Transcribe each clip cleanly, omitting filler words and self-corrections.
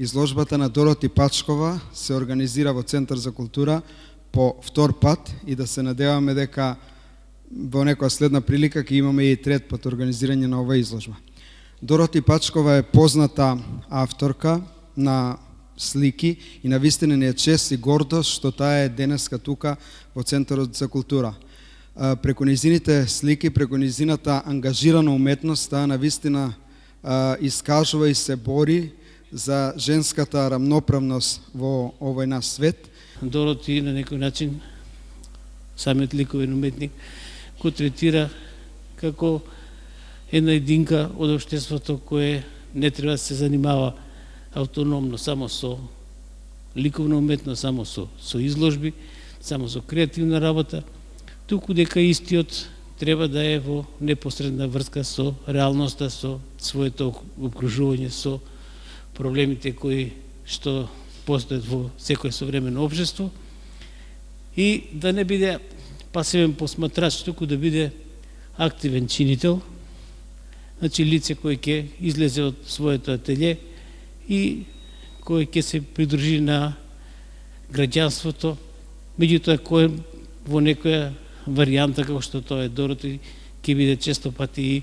Изложбата на Дороти Пачкова се организира во Центар за култура по втор пат и да се надеваме дека во некоја следна прилика ќе имаме и трет пат организирање на оваа изложба. Дороти Пачкова е позната авторка на слики и навистина ни е чест и гордост што таа е денеска тука во Центарот за култура. Преку низините слики, преку низината ангажирана уметност, таа навистина искажува и се бори за женската рамноправност во овој наш свет. Дороти на некој начин, самиот ликовен уметник, го третира како една единка од општеството кое не треба да се занимава автономно само со ликовна уметност, само со изложби, само со креативна работа, туку дека истиот треба да е во непосредна врска со реалноста, со своето окружување, со проблемите кои што постојат во секој современо општество и да не биде пасивен посматрач, туку да биде активен чинител, значи лице кој ќе излезе од своето ателје и кој ќе се придружи на граѓанството, меѓутоа кој во некоја варијанта како што тоа е Дороти ќе биде често пати и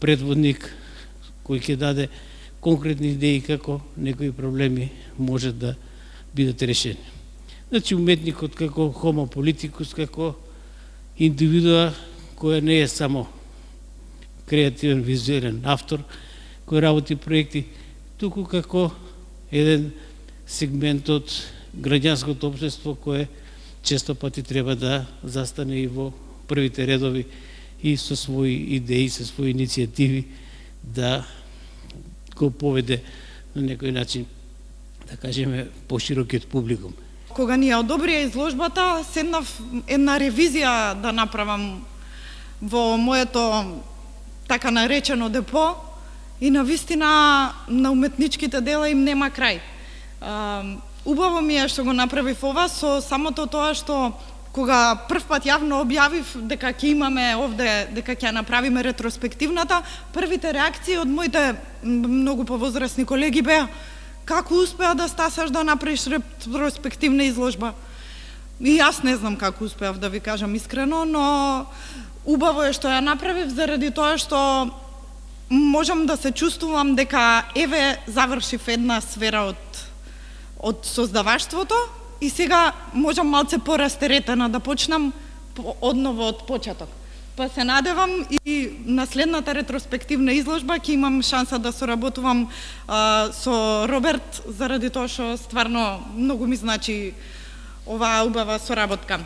предводник кој ќе даде конкретни идеи како некои проблеми може да бидат решени. Значи уметникот како homo politicus, како индивидуа која не е само креативен визуелен автор кој работи проекти, туку како еден сегмент од граѓанското општество кое често пати треба да застане и во првите редови и со своји идеи, со своји иницијативи да го поведе на некој начин, да кажеме, поширокиот публикум. Кога ни ја одобрија изложбата, седнав една ревизија да направам во моето така наречено депо и навистина на уметничките дела им нема крај. Убаво ми е што го направив ова со самото тоа што кога првпат јавно објавив дека ќе имаме овде, дека ќе направиме ретроспективната, првите реакции од моите многу повозрасни колеги беа: како успеа да стасаш да направиш ретроспективна изложба? И јас не знам како успеав, да ви кажам искрено, но убаво е што ја направив заради тоа што можам да се чувствувам дека еве завршив една сфера од создаваштвото и сега можам малце порастеретена да почнам одново од почеток. Па се надевам и на следната ретроспективна изложба ќе имам шанса да соработувам со Роберт, заради тоа што стварно многу ми значи оваа убава соработка.